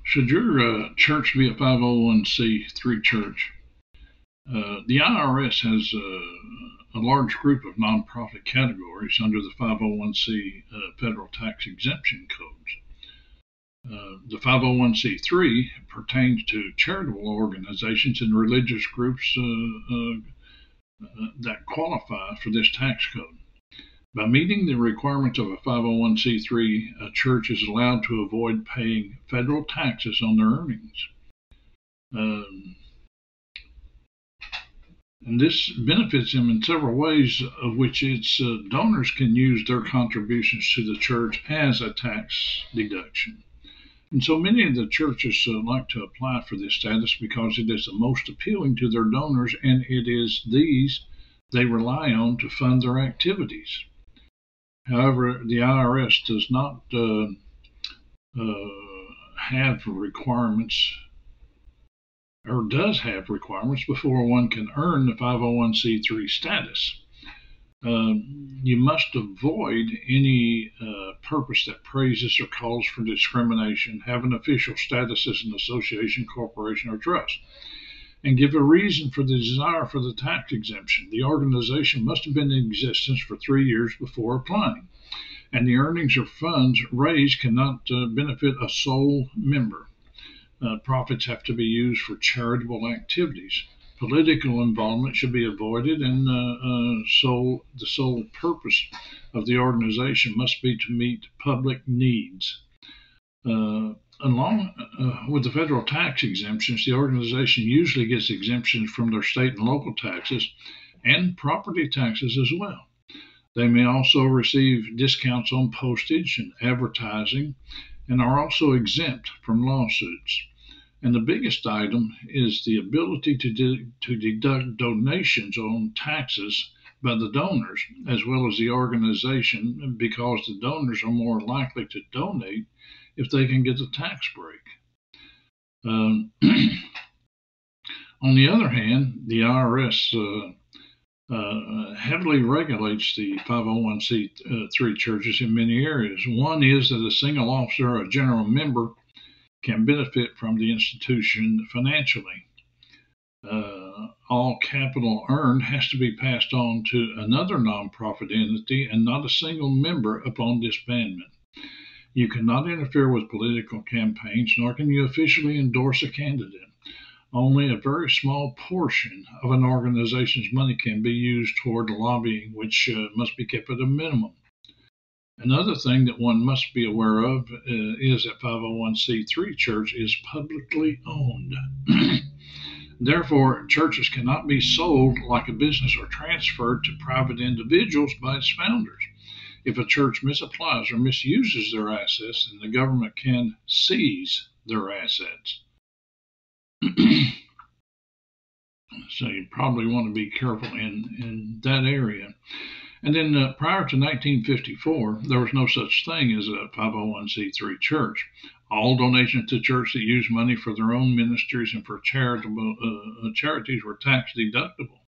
Should your church be a 501c3 church? The IRS has a large group of nonprofit categories under the 501c federal tax exemption codes. The 501c3 pertains to charitable organizations and religious groups that qualify for this tax code. By meeting the requirements of a 501c3, a church is allowed to avoid paying federal taxes on their earnings. And this benefits them in several ways, of which its donors can use their contributions to the church as a tax deduction. And so many of the churches like to apply for this status because it is the most appealing to their donors, and it is these they rely on to fund their activities. However, the IRS does not have requirements, or does have requirements, before one can earn the 501c3 status. You must avoid any purpose that praises or calls for discrimination, have an official status as an association, corporation, or trust, and give a reason for the desire for the tax exemption. The organization must have been in existence for 3 years before applying, and the earnings or funds raised cannot benefit a sole member. Profits have to be used for charitable activities. Political involvement should be avoided, and the sole purpose of the organization must be to meet public needs. Along with the federal tax exemptions, the organization usually gets exemptions from their state and local taxes and property taxes as well. They may also receive discounts on postage and advertising, and are also exempt from lawsuits. And the biggest item is the ability to deduct donations on taxes by the donors, as well as the organization, because the donors are more likely to donate if they can get a tax break. On the other hand, the IRS heavily regulates the 501c3 churches in many areas. One is that a single officer or a general member can benefit from the institution financially. All capital earned has to be passed on to another nonprofit entity and not a single member upon disbandment. You cannot interfere with political campaigns, nor can you officially endorse a candidate. Only a very small portion of an organization's money can be used toward lobbying, which must be kept at a minimum. Another thing that one must be aware of is that 501c3 church is publicly owned. Therefore, churches cannot be sold like a business or transferred to private individuals by its founders. If a church misapplies or misuses their assets, then the government can seize their assets. So you probably want to be careful in that area. And then prior to 1954, there was no such thing as a 501c3 church. All donations to church that use money for their own ministries and for charitable charities were tax deductible.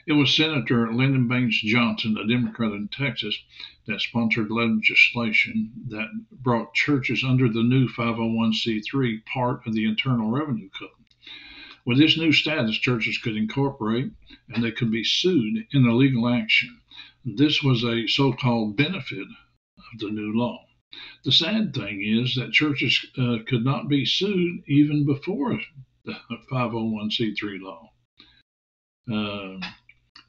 It was Senator Lyndon Baines Johnson, a Democrat in Texas, that sponsored legislation that brought churches under the new 501c3 part of the Internal Revenue Code. With this new status, churches could incorporate and they could be sued in a legal action. This was a so-called benefit of the new law. The sad thing is that churches could not be sued even before the 501c3 law.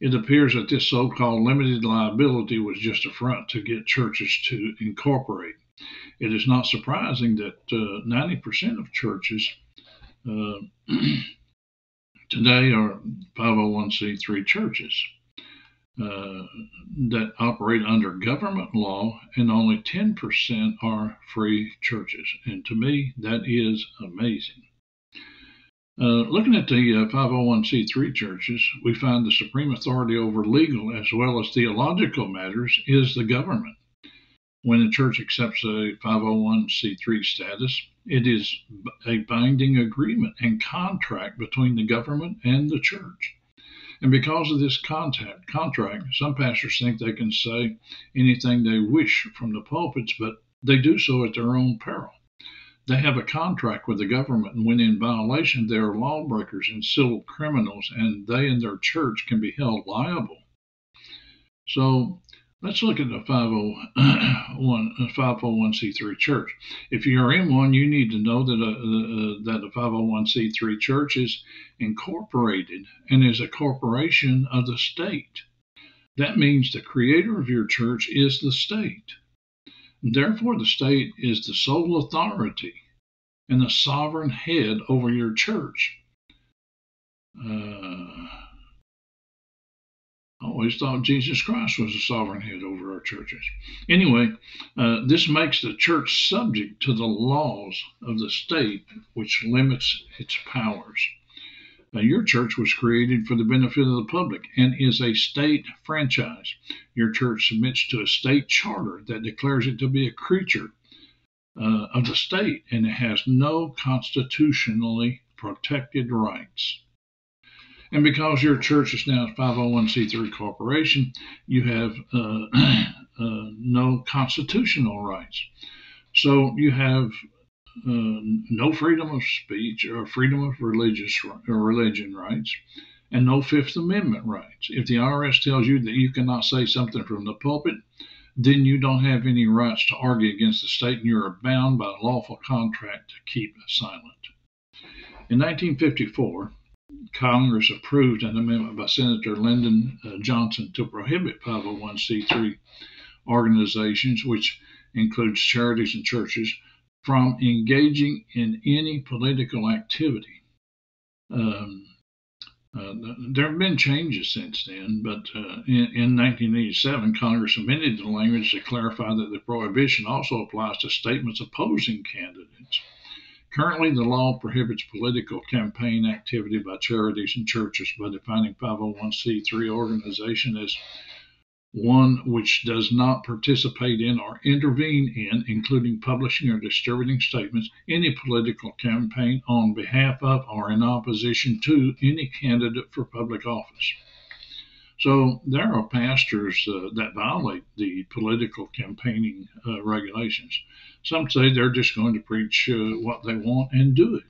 It appears that this so-called limited liability was just a front to get churches to incorporate. It is not surprising that 90% of churches today are 501c3 churches that operate under government law, and only 10% are free churches. And to me, that is amazing. Looking at the 501c3 churches, we find the supreme authority over legal as well as theological matters is the government. When a church accepts a 501c3 status, it is a binding agreement and contract between the government and the church. And because of this contract, some pastors think they can say anything they wish from the pulpits, but they do so at their own peril. They have a contract with the government, and when in violation, they are lawbreakers and civil criminals, and they and their church can be held liable. So let's look at the 501c3 church. If you are in one, you need to know that a 501c3 church is incorporated and is a corporation of the state. That means the creator of your church is the state. Therefore, the state is the sole authority and the sovereign head over your church. I always thought Jesus Christ was the sovereign head over our churches. Anyway, this makes the church subject to the laws of the state, which limits its powers. Your church was created for the benefit of the public and is a state franchise. Your church submits to a state charter that declares it to be a creature of the state, and it has no constitutionally protected rights. And because your church is now a 501c3 corporation, you have no constitutional rights. So you have no freedom of speech or freedom of religion rights, and no Fifth Amendment rights. If the IRS tells you that you cannot say something from the pulpit, then you don't have any rights to argue against the state, and you are bound by a lawful contract to keep silent. In 1954, Congress approved an amendment by Senator Lyndon Johnson to prohibit 501c3 organizations, which includes charities and churches, from engaging in any political activity. There have been changes since then, but in 1987, Congress amended the language to clarify that the prohibition also applies to statements opposing candidates. Currently, the law prohibits political campaign activity by charities and churches by defining 501c3 organization as one which does not participate in or intervene in, including publishing or distributing statements, any political campaign on behalf of or in opposition to any candidate for public office. So there are pastors that violate the political campaigning regulations. Some say they're just going to preach what they want and do it.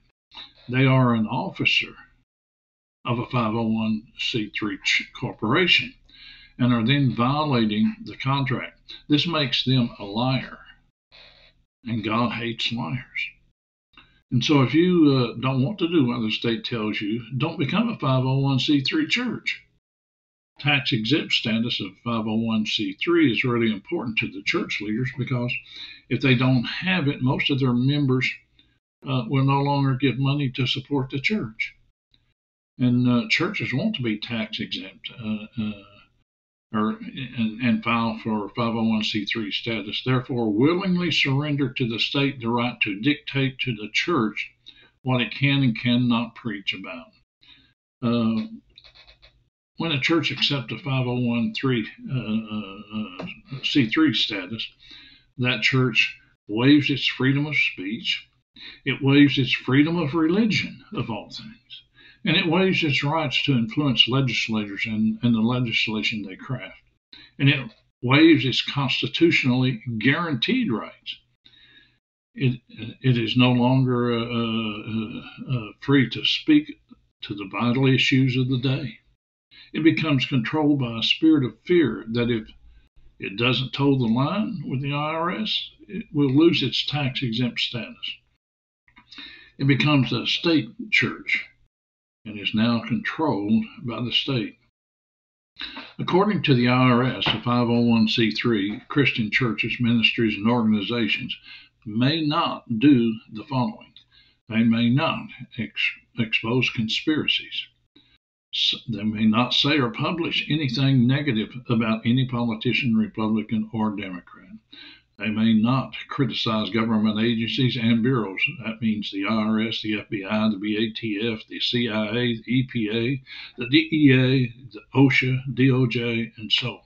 They are an officer of a 501c3 corporation and are then violating the contract. This makes them a liar, and God hates liars. And so if you don't want to do what the state tells you, don't become a 501c3 church. Tax-exempt status of 501c3 is really important to the church leaders, because if they don't have it, most of their members will no longer give money to support the church. And churches want to be tax-exempt and file for 501c3 status, therefore willingly surrender to the state the right to dictate to the church what it can and cannot preach about. When a church accepts a 501c3 status, that church waives its freedom of speech, it waives its freedom of religion, of all things, and it waives its rights to influence legislators and the legislation they craft. And it waives its constitutionally guaranteed rights. It is no longer free to speak to the vital issues of the day. It becomes controlled by a spirit of fear that if it doesn't toe the line with the IRS, it will lose its tax-exempt status. It becomes a state church and is now controlled by the state. According to the IRS, the 501c3 Christian churches, ministries, and organizations may not do the following. They may not expose conspiracies. They may not say or publish anything negative about any politician, Republican or Democrat. They may not criticize government agencies and bureaus. That means the IRS, the FBI, the BATF, the CIA, the EPA, the DEA, the OSHA, DOJ, and so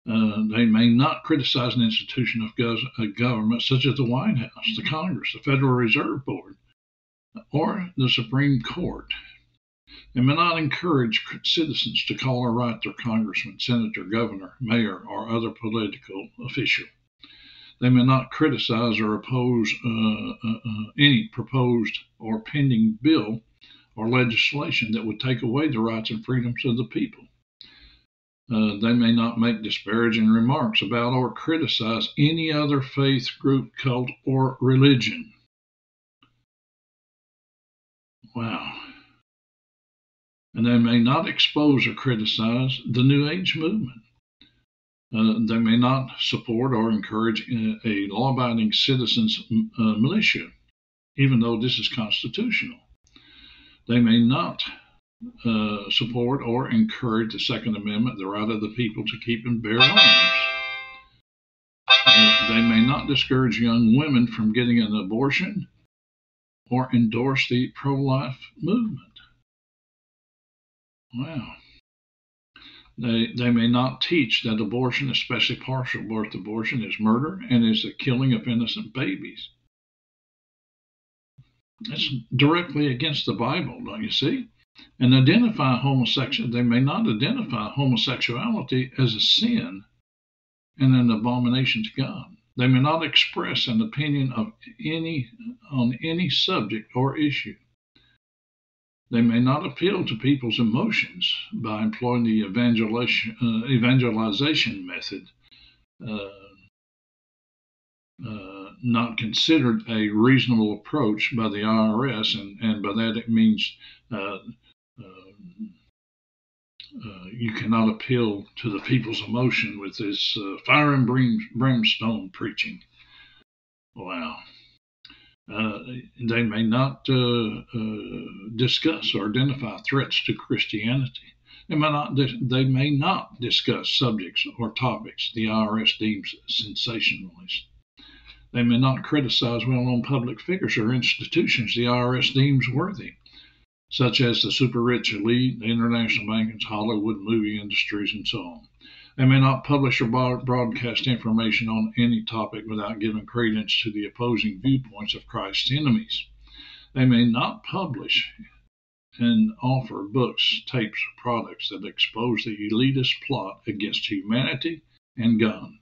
on. They may not criticize an institution of government such as the White House, the Congress, the Federal Reserve Board, or the Supreme Court. They may not encourage citizens to call or write their congressman, senator, governor, mayor, or other political official. They may not criticize or oppose any proposed or pending bill or legislation that would take away the rights and freedoms of the people. They may not make disparaging remarks about or criticize any other faith, group, cult, or religion. Wow. And they may not expose or criticize the New Age movement. They may not support or encourage a law-abiding citizens' militia, even though this is constitutional. They may not support or encourage the Second Amendment, the right of the people to keep and bear arms. They may not discourage young women from getting an abortion or endorse the pro-life movement. Wow. They may not teach that abortion, especially partial birth abortion, is murder and is the killing of innocent babies. That's directly against the Bible, don't you see? And they may not identify homosexuality as a sin and an abomination to God. They may not express an opinion on any subject or issue. They may not appeal to people's emotions by employing the evangelization method, not considered a reasonable approach by the IRS, and by that it means you cannot appeal to the people's emotion with this fire and brimstone preaching. Wow. They may not discuss or identify threats to Christianity. They may not discuss subjects or topics the IRS deems sensationalist. They may not criticize well-known public figures or institutions the IRS deems worthy, such as the super-rich elite, the international bankers, Hollywood movie industries, and so on. They may not publish or broadcast information on any topic without giving credence to the opposing viewpoints of Christ's enemies. They may not publish and offer books, tapes, or products that expose the elitist plot against humanity and God.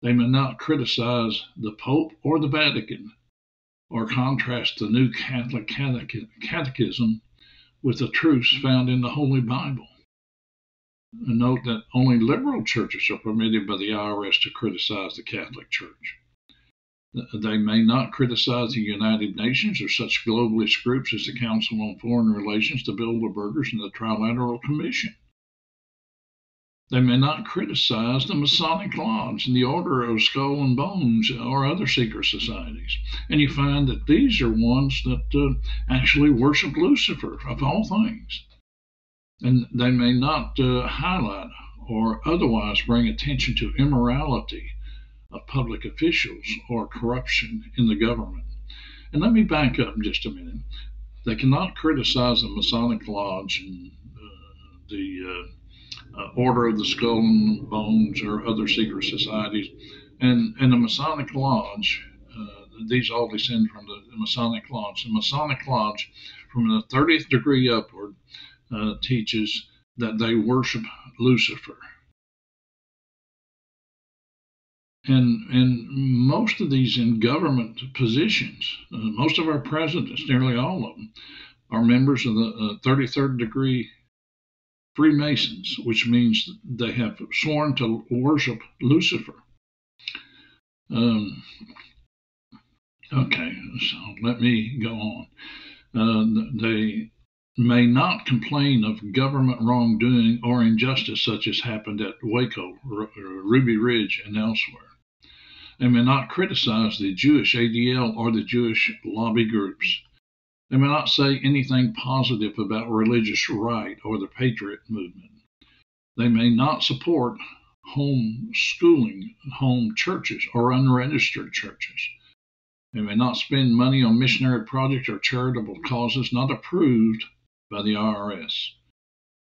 They may not criticize the Pope or the Vatican, or contrast the New Catholic Catechism with the truths found in the Holy Bible. And note that only liberal churches are permitted by the IRS to criticize the Catholic Church. They may not criticize the United Nations or such globalist groups as the Council on Foreign Relations, the Bilderbergers, and the Trilateral Commission. They may not criticize the Masonic Lodge and the Order of Skull and Bones or other secret societies. And you find that these are ones that actually worship Lucifer, of all things. And they may not highlight or otherwise bring attention to immorality of public officials or corruption in the government. And let me back up just a minute. They cannot criticize the Masonic Lodge and the Order of the Skull and Bones or other secret societies. And the Masonic Lodge, these all descend from the Masonic Lodge. The Masonic Lodge, from the 30th degree upward, teaches that they worship Lucifer. And most of these in government positions, most of our presidents, nearly all of them, are members of the 33rd degree Freemasons, which means they have sworn to worship Lucifer. Okay, so let me go on. They may not complain of government wrongdoing or injustice such as happened at Waco, Ruby Ridge, and elsewhere. They may not criticize the Jewish ADL or the Jewish lobby groups. They may not say anything positive about religious right or the Patriot movement. They may not support home schooling, home churches, or unregistered churches. They may not spend money on missionary projects or charitable causes not approved by the IRS.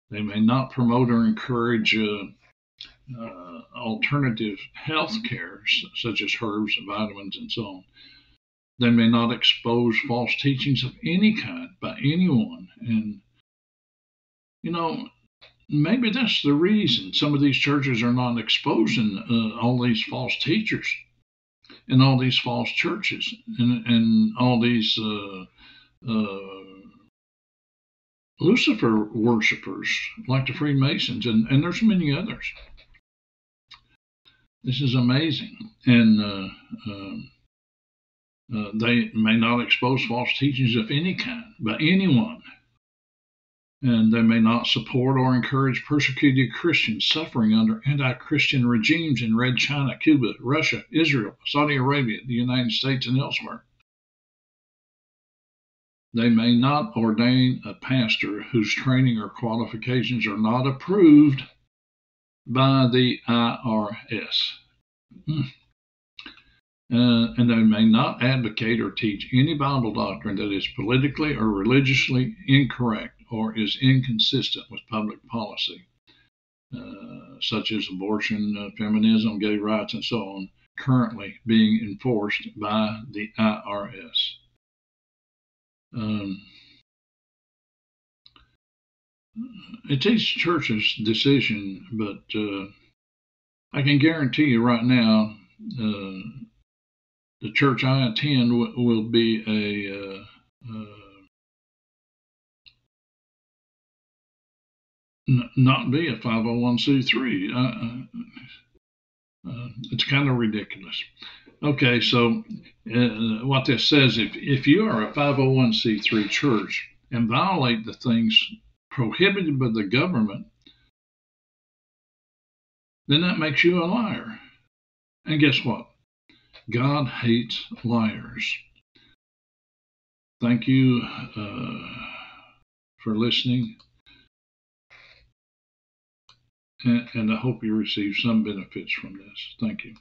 They may not promote or encourage alternative health care, such as herbs, vitamins, and so on. They may not expose false teachings of any kind by anyone. And, maybe that's the reason some of these churches are not exposing all these false teachers, in all these false churches and all these Lucifer worshippers like the Freemasons, and there's many others. This is amazing. And they may not expose false teachings of any kind by anyone. And they may not support or encourage persecuted Christians suffering under anti-Christian regimes in Red China, Cuba, Russia, Israel, Saudi Arabia, the United States, and elsewhere. They may not ordain a pastor whose training or qualifications are not approved by the IRS. And they may not advocate or teach any Bible doctrine that is politically or religiously incorrect or is inconsistent with public policy, such as abortion, feminism, gay rights, and so on, currently being enforced by the IRS. It's each church's decision, but I can guarantee you right now, the church I attend will be not be a 501c3. It's kind of ridiculous. Okay, so what this says, if you are a 501c3 church and violate the things prohibited by the government, then that makes you a liar. And guess what? God hates liars. Thank you for listening. And I hope you receive some benefits from this. Thank you.